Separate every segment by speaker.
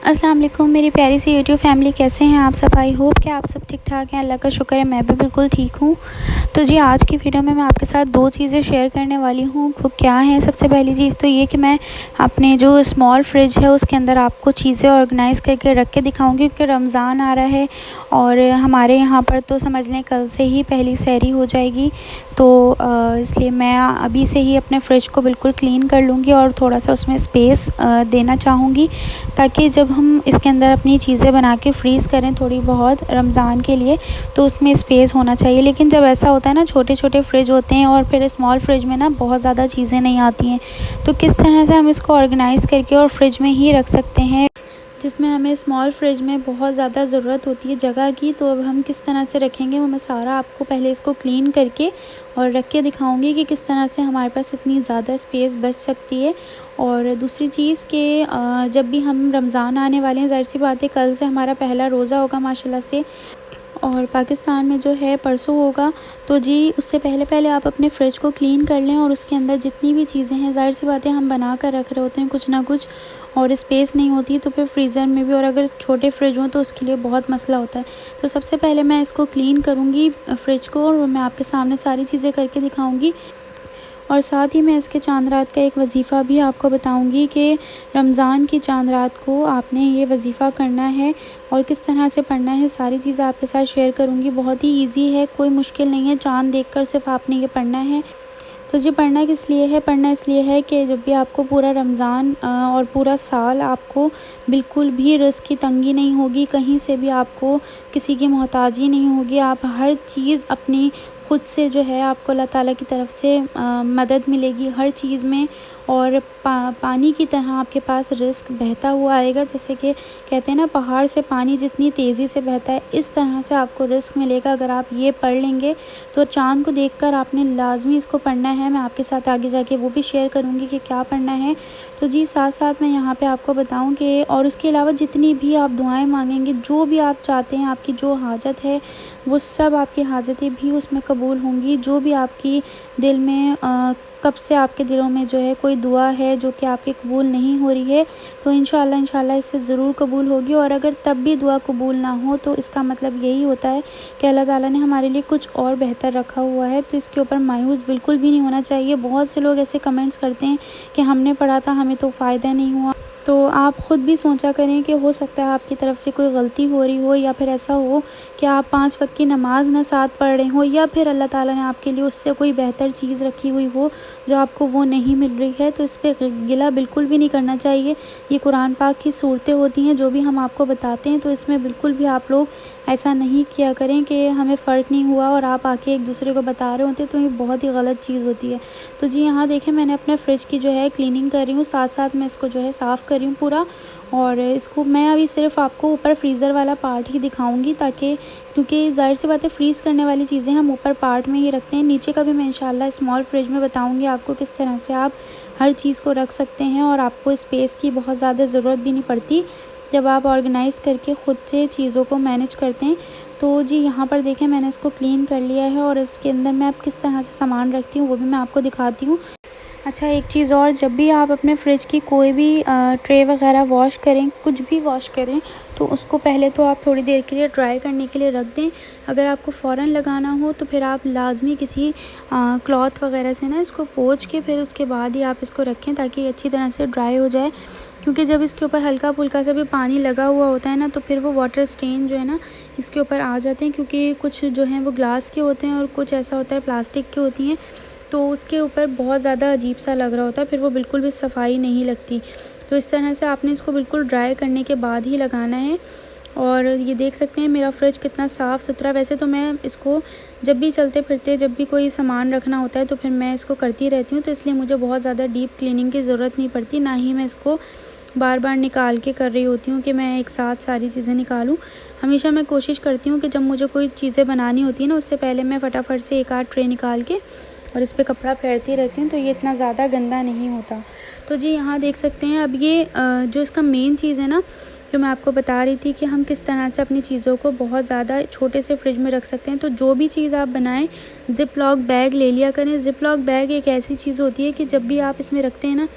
Speaker 1: अस्सलाम वालेकुम मेरी प्यारी सी यूट्यूब फैमिली, कैसे हैं आप सब। आई होप कि आप सब ठीक ठाक हैं। अल्लाह का शुक्र है मैं भी बिल्कुल ठीक हूँ। तो जी आज की वीडियो में मैं आपके साथ दो चीज़ें शेयर करने वाली हूँ। वो क्या है, सबसे पहली चीज़ तो ये कि मैं अपने जो स्मॉल फ्रिज है उसके अंदर आपको चीज़ें ऑर्गेनाइज़ करके रख के दिखाऊँगी, क्योंकि रमज़ान आ रहा है और हमारे यहाँ पर तो समझ लें कल से ही पहली सहरी हो जाएगी। तो इसलिए मैं अभी से ही अपने फ्रिज को बिल्कुल क्लीन कर लूँगी और थोड़ा सा उसमें स्पेस देना चाहूँगी, ताकि जब हम इसके अंदर अपनी चीज़ें बना के फ्रीज़ करें थोड़ी बहुत रमज़ान के लिए, तो उसमें स्पेस होना चाहिए। लेकिन जब ऐसा होता है ना, छोटे छोटे फ्रिज होते हैं और फिर स्मॉल फ्रिज में ना बहुत ज़्यादा चीज़ें नहीं आती हैं, तो किस तरह से हम इसको ऑर्गेनाइज़ करके और फ्रिज में ही रख सकते हैं, जिसमें हमें स्मॉल फ्रिज में बहुत ज़्यादा ज़रूरत होती है जगह की। तो अब हम किस तरह से रखेंगे वो मैं सारा आपको पहले इसको क्लीन करके और रख के दिखाऊंगी कि किस तरह से हमारे पास इतनी ज़्यादा स्पेस बच सकती है। और दूसरी चीज़ कि जब भी हम रमज़ान आने वाले हैं, ज़ाहिर सी बात है कल से हमारा पहला रोज़ा होगा माशाल्लाह से, और पाकिस्तान में जो है परसों होगा। तो जी उससे पहले पहले आप अपने फ्रिज को क्लीन कर लें और उसके अंदर जितनी भी चीज़ें हैं, ज़ाहिर सी बात है हम बना कर रख रहे होते हैं कुछ ना कुछ, और स्पेस नहीं होती तो फिर फ्रीज़र में भी, और अगर छोटे फ्रिज हों तो उसके लिए बहुत मसला होता है। तो सबसे पहले मैं इसको क्लीन करूँगी फ्रिज को, और मैं आपके सामने सारी चीज़ें करके दिखाऊँगी। और साथ ही मैं इसके चांद रात का एक वजीफ़ा भी आपको बताऊंगी कि रमज़ान की चांद रात को आपने ये वजीफ़ा करना है और किस तरह से पढ़ना है, सारी चीज़ें आपके साथ शेयर करूंगी। बहुत ही इजी है, कोई मुश्किल नहीं है, चांद देखकर सिर्फ आपने ये पढ़ना है। तो जी पढ़ना किस लिए है, पढ़ना इसलिए है कि जब भी आपको पूरा रमज़ान और पूरा साल आपको बिल्कुल भी रिज़्क़ की तंगी नहीं होगी, कहीं से भी आपको किसी की मोहताजी नहीं होगी, आप हर चीज़ अपनी खुद से जो है आपको अल्लाह ताला की तरफ से मदद मिलेगी हर चीज़ में। और पानी की तरह आपके पास रिज़्क़ बहता हुआ आएगा, जैसे कि कहते हैं ना पहाड़ से पानी जितनी तेज़ी से बहता है, इस तरह से आपको रिज़्क़ मिलेगा अगर आप ये पढ़ लेंगे। तो चाँद को देखकर आपने लाज़मी इसको पढ़ना है। मैं आपके साथ आगे जाके वो भी शेयर करूँगी कि क्या पढ़ना है। तो जी साथ साथ मैं यहाँ पे आपको बताऊँ कि और उसके अलावा जितनी भी आप दुआएं मांगेंगे, जो भी आप चाहते हैं, आपकी जो हाजत है वो सब आपकी हाजतें भी उसमें कबूल होंगी। जो भी आपकी दिल में कब से आपके दिलों में जो है कोई दुआ है जो कि आपकी कबूल नहीं हो रही है, तो इंशाल्लाह इससे ज़रूर कबूल होगी। और अगर तब भी दुआ कबूल ना हो तो इसका मतलब यही होता है कि अल्लाह ताला ने हमारे लिए कुछ और बेहतर रखा हुआ है। तो इसके ऊपर मायूस बिल्कुल भी नहीं होना चाहिए। बहुत से लोग ऐसे कमेंट्स करते हैं कि हमने पढ़ा था, हमें तो फ़ायदा नहीं हुआ। तो आप ख़ुद भी सोचा करें कि हो सकता है आपकी तरफ से कोई गलती हो रही हो, या फिर ऐसा हो कि आप 5 वक्त की नमाज ना साथ पढ़ रहे हो, या फिर अल्लाह ताला ने आपके लिए उससे कोई बेहतर चीज़ रखी हुई हो जो आपको वो नहीं मिल रही है। तो इस पर गिला बिल्कुल भी नहीं करना चाहिए। ये कुरान पाक की सूरतें होती हैं जो भी हम आपको बताते हैं, तो इसमें बिल्कुल भी आप लोग ऐसा नहीं किया करें कि हमें फ़र्क नहीं हुआ और आप आके एक दूसरे को बता रहे होते, तो ये बहुत ही गलत चीज़ होती है। तो जी यहाँ देखें मैंने अपने फ्रिज की जो है क्लीनिंग कर रही हूँ, साथ साथ मैं इसको जो है साफ़ कर रही हूँ पूरा। और इसको मैं अभी सिर्फ़ आपको ऊपर फ्रीज़र वाला पार्ट ही दिखाऊंगी, ताकि क्योंकि ज़ाहिर सी बात है फ्रीज़ करने वाली चीज़ें हम ऊपर पार्ट में ही रखते हैं। नीचे का भी मैं इंशाल्लाह स्मॉल फ्रिज में बताऊंगी आपको किस तरह से आप हर चीज़ को रख सकते हैं, और आपको स्पेस की बहुत ज़्यादा ज़रूरत भी नहीं पड़ती जब आप ऑर्गेनाइज़ करके ख़ुद से चीज़ों को मैनेज करते हैं। तो जी यहाँ पर देखें मैंने इसको क्लीन कर लिया है, और इसके अंदर मैं अब किस तरह से सामान रखती हूँ वो भी मैं आपको दिखाती हूँ। अच्छा एक चीज़ और, जब भी आप अपने फ्रिज की कोई भी ट्रे वगैरह वॉश करें, कुछ भी वॉश करें, तो उसको पहले तो आप थोड़ी देर के लिए ड्राई करने के लिए रख दें। अगर आपको फ़ौरन लगाना हो तो फिर आप लाजमी किसी क्लॉथ वगैरह से ना इसको पोंछ के फिर उसके बाद ही आप इसको रखें, ताकि अच्छी तरह से ड्राई हो जाए। क्योंकि जब इसके ऊपर हल्का फुल्का सा भी पानी लगा हुआ होता है ना, तो फिर वो वाटर स्टेन जो है ना इसके ऊपर आ जाते हैं, क्योंकि कुछ जो हैं वो ग्लास के होते हैं और कुछ ऐसा होता है प्लास्टिक के होती हैं, तो उसके ऊपर बहुत ज़्यादा अजीब सा लग रहा होता है, फिर वो बिल्कुल भी सफाई नहीं लगती। तो इस तरह से आपने इसको बिल्कुल ड्राई करने के बाद ही लगाना है। और ये देख सकते हैं मेरा फ्रिज कितना साफ़ सुथरा। वैसे तो मैं इसको जब भी चलते फिरते जब भी कोई सामान रखना होता है तो फिर मैं इसको करती रहती हूँ, तो इसलिए मुझे बहुत ज़्यादा डीप क्लीनिंग की ज़रूरत नहीं पड़ती, ना ही मैं इसको बार बार निकाल के कर रही होती हूँ कि मैं एक साथ सारी चीज़ें निकालूँ। हमेशा मैं कोशिश करती हूँ कि जब मुझे कोई चीज़ें बनानी होती है ना, उससे पहले मैं फटाफट से एक आध ट्रे निकाल के और इस पर कपड़ा फेरती रहती हूँ, तो ये इतना ज़्यादा गंदा नहीं होता। तो जी यहाँ देख सकते हैं अब ये जो इसका मेन चीज़ है ना, जो मैं आपको बता रही थी कि हम किस तरह से अपनी चीज़ों को बहुत ज़्यादा छोटे से फ्रिज में रख सकते हैं। तो जो भी चीज़ आप बनाएं, ज़िप लॉक बैग ले लिया करें। ज़िप लॉक बैग एक ऐसी चीज़ होती है कि जब भी आप इसमें रखते हैं ना,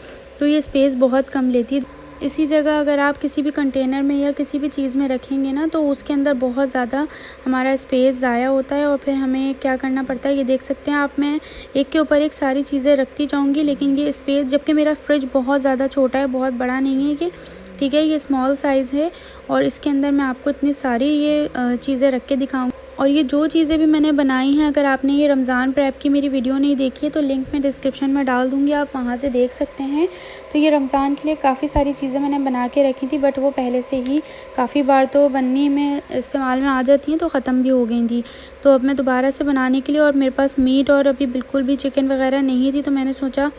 Speaker 1: तो ये स्पेस बहुत कम लेती है। इसी जगह अगर आप किसी भी कंटेनर में या किसी भी चीज़ में रखेंगे ना तो उसके अंदर बहुत ज़्यादा हमारा स्पेस ज़ाया होता है और फिर हमें क्या करना पड़ता है ये देख सकते हैं आप। मैं एक के ऊपर एक सारी चीज़ें रखती जाऊँगी, लेकिन ये स्पेस, जबकि मेरा फ्रिज बहुत ज़्यादा छोटा है, बहुत बड़ा नहीं है ये, ठीक है, ये स्मॉल साइज़ है और इसके अंदर मैं आपको इतनी सारी ये चीज़ें रख के दिखाऊँगी। और ये जो चीज़ें भी मैंने बनाई हैं, अगर आपने ये रमज़ान प्रेप की मेरी वीडियो नहीं देखी है तो लिंक मैं डिस्क्रिप्शन में डाल दूँगी, आप वहाँ से देख सकते हैं। तो ये रमज़ान के लिए काफ़ी सारी चीज़ें मैंने बना के रखी थी, बट वो पहले से ही काफ़ी बार तो बनने में इस्तेमाल में आ जाती हैं तो ख़त्म भी हो गई थी। तो अब मैं दोबारा से बनाने के लिए, और मेरे पास मीट और अभी बिल्कुल भी चिकन वगैरह नहीं थी, तो मैंने सोचा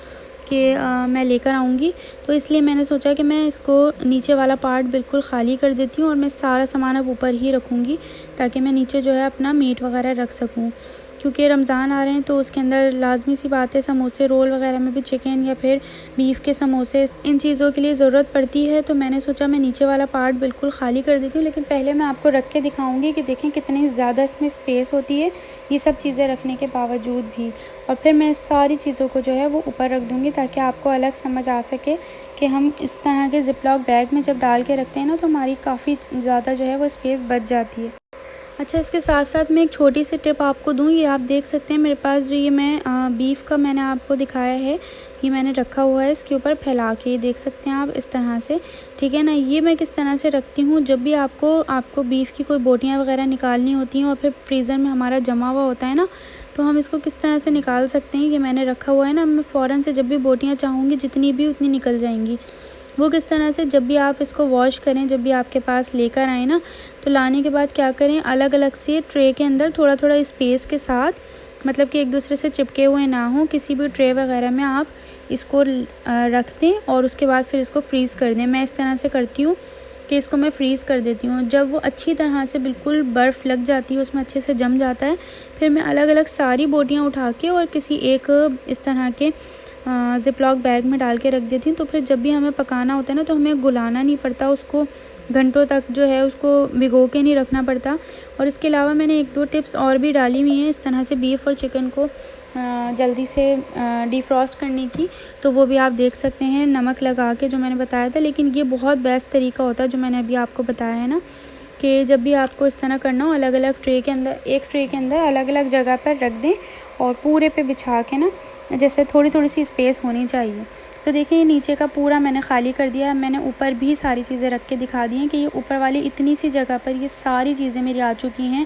Speaker 1: कि मैं लेकर आऊँगी, तो इसलिए मैंने सोचा कि मैं इसको नीचे वाला पार्ट बिल्कुल ख़ाली कर देती हूँ और मैं सारा सामान अब ऊपर ही रखूँगी, ताकि मैं नीचे जो है अपना मीट वगैरह रख सकूँ। क्योंकि रमज़ान आ रहे हैं तो उसके अंदर लाज़मी सी बात है, समोसे रोल वगैरह में भी चिकन या फिर बीफ के समोसे, इन चीज़ों के लिए ज़रूरत पड़ती है। तो मैंने सोचा मैं नीचे वाला पार्ट बिल्कुल ख़ाली कर देती हूँ, लेकिन पहले मैं आपको रख के दिखाऊंगी कि देखें कितनी ज़्यादा इसमें स्पेस होती है ये सब चीज़ें रखने के बावजूद भी। और फिर मैं सारी चीज़ों को जो है वो ऊपर रख दूँगी, ताकि आपको अलग समझ आ सके कि हम इस तरह के ज़िप-लॉक बैग में जब डाल के रखते हैं ना तो हमारी काफ़ी ज़्यादा जो है वो स्पेस बच जाती है। अच्छा, इसके साथ साथ मैं एक छोटी सी टिप आपको दूँ, ये आप देख सकते हैं मेरे पास जो ये मैं बीफ का मैंने आपको दिखाया है, ये मैंने रखा हुआ है इसके ऊपर फैला के, ये देख सकते हैं आप इस तरह से, ठीक है ना। ये मैं किस तरह से रखती हूँ, जब भी आपको बीफ की कोई बोटियाँ वगैरह निकालनी होती हैं और फिर फ्रीज़र में हमारा जमा हुआ होता है ना, तो हम इसको किस तरह से निकाल सकते हैं, ये मैंने रखा हुआ है ना, मैं फ़ौरन से जब भी बोटियाँ चाहूँगी जितनी भी उतनी निकल जाएंगी। वो किस तरह से, जब भी आप इसको वॉश करें, जब भी आपके पास लेकर आए ना, तो लाने के बाद क्या करें, अलग अलग से ट्रे के अंदर थोड़ा थोड़ा स्पेस के साथ, मतलब कि एक दूसरे से चिपके हुए ना हो, किसी भी ट्रे वगैरह में आप इसको रख दें और उसके बाद फिर इसको फ्रीज़ कर दें। मैं इस तरह से करती हूँ कि इसको मैं फ्रीज़ कर देती हूँ। जब वो अच्छी तरह से बिल्कुल बर्फ़ लग जाती है, उसमें अच्छे से जम जाता है, फिर मैं अलग अलग सारी बोटियाँ उठा के और किसी एक इस तरह के ज़िप-लॉक बैग में डाल के रख देती हूँ। तो फिर जब भी हमें पकाना होता है ना तो हमें गुलाना नहीं पड़ता, उसको घंटों तक जो है उसको भिगो के नहीं रखना पड़ता। और इसके अलावा मैंने 1-2 टिप्स और भी डाली हुई हैं इस तरह से बीफ और चिकन को जल्दी से डिफ्रॉस्ट करने की, तो वो भी आप देख सकते हैं नमक लगा के, जो मैंने बताया था। लेकिन ये बहुत बेस्ट तरीका होता है जो मैंने अभी आपको बताया है ना, कि जब भी आपको इस तरह करना हो, अलग अलग ट्रे के अंदर, एक ट्रे के अंदर अलग अलग जगह पर रख दें और पूरे पे बिछा के ना, जैसे थोड़ी थोड़ी सी स्पेस होनी चाहिए। तो देखिए ये नीचे का पूरा मैंने खाली कर दिया। मैंने ऊपर भी सारी चीज़ें रख के दिखा दी हैं कि ये ऊपर वाली इतनी सी जगह पर ये सारी चीज़ें मेरी आ चुकी हैं।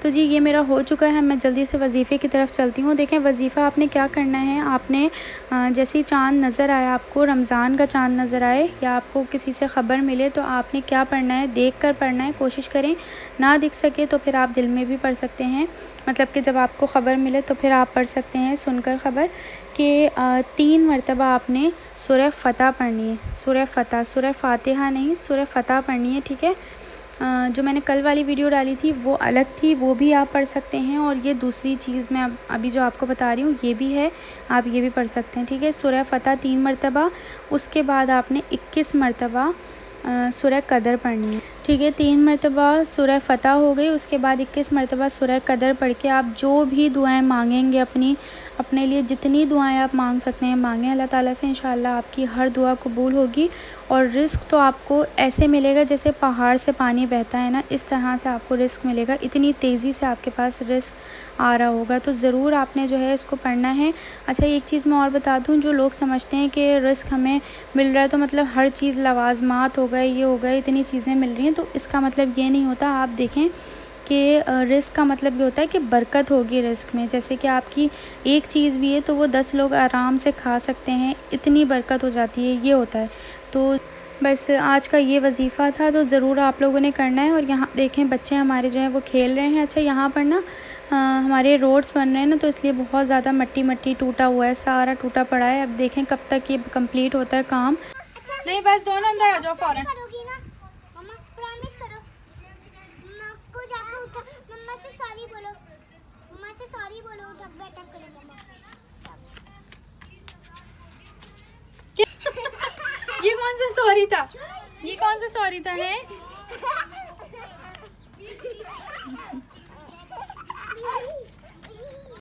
Speaker 1: तो जी ये मेरा हो चुका है, मैं जल्दी से वजीफ़े की तरफ चलती हूँ। देखें वजीफ़ा आपने क्या करना है, आपने जैसे ही चाँद नज़र आए, आपको रमज़ान का चाँद नज़र आए या आपको किसी से ख़बर मिले, तो आपने क्या पढ़ना है, देख कर पढ़ना है। कोशिश करें ना दिख सके तो फिर आप दिल में भी पढ़ सकते हैं, मतलब कि जब आपको ख़बर मिले तो फिर आप पढ़ सकते हैं सुनकर ख़बर कि 3 मरतबा आपने सूरह फ़तह पढ़नी है। सूरह फ़तह, सूरह फ़ातिहा नहीं, सूरह फ़तह पढ़नी है, ठीक है। जो मैंने कल वाली वीडियो डाली थी वो अलग थी, वो भी आप पढ़ सकते हैं, और ये दूसरी चीज़ मैं अभी जो आपको बता रही हूँ ये भी है, आप ये भी पढ़ सकते हैं, ठीक है। सूरह फ़तह 3 मरतबा, उसके बाद आपने 21 मरतबा सूरह कदर पढ़नी है, ठीक है। 3 मरतबा सूरह फ़तह हो गई, उसके बाद 21 मरतबा सूरह कदर पढ़ के आप जो भी दुआएं मांगेंगे अपने लिए, जितनी दुआएं आप मांग सकते हैं मांगें अल्लाह ताला से, इंशाअल्लाह आपकी हर दुआ कबूल होगी। और रिस्क तो आपको ऐसे मिलेगा जैसे पहाड़ से पानी बहता है ना, इस तरह से आपको रिस्क मिलेगा, इतनी तेज़ी से आपके पास रिस्क आ रहा होगा। तो ज़रूर आपने जो है इसको पढ़ना है। अच्छा एक चीज़ मैं और बता दूँ, जो लोग समझते हैं कि रिस्क हमें मिल रहा है तो मतलब हर चीज़ लवाज़मात हो गए, ये हो गए, इतनी चीज़ें मिल रही हैं, तो इसका मतलब ये नहीं होता। आप देखें कि रिस्क का मतलब ये होता है कि बरकत होगी रिस्क में, जैसे कि आपकी एक चीज़ भी है तो वो 10 लोग आराम से खा सकते हैं, इतनी बरकत हो जाती है, ये होता है। तो बस आज का ये वजीफ़ा था, तो ज़रूर आप लोगों ने करना है। और यहाँ देखें बच्चे हमारे जो हैं वो खेल रहे हैं। अच्छा यहाँ पर ना हमारे रोड्स बन रहे हैं ना, तो इसलिए बहुत ज़्यादा मट्टी टूटा हुआ है, सारा टूटा पड़ा है। अब देखें कब तक ये कंप्लीट होता है काम। नहीं बस दोनों अंदर आ जाओ फ़ौरन।
Speaker 2: मम्मा से सॉरी बोलो, मम्मा से सॉरी बोलो, उठक बैठक करो मम्मा।
Speaker 1: ये कौन सा सॉरी था, ये कौन सा सॉरी था है?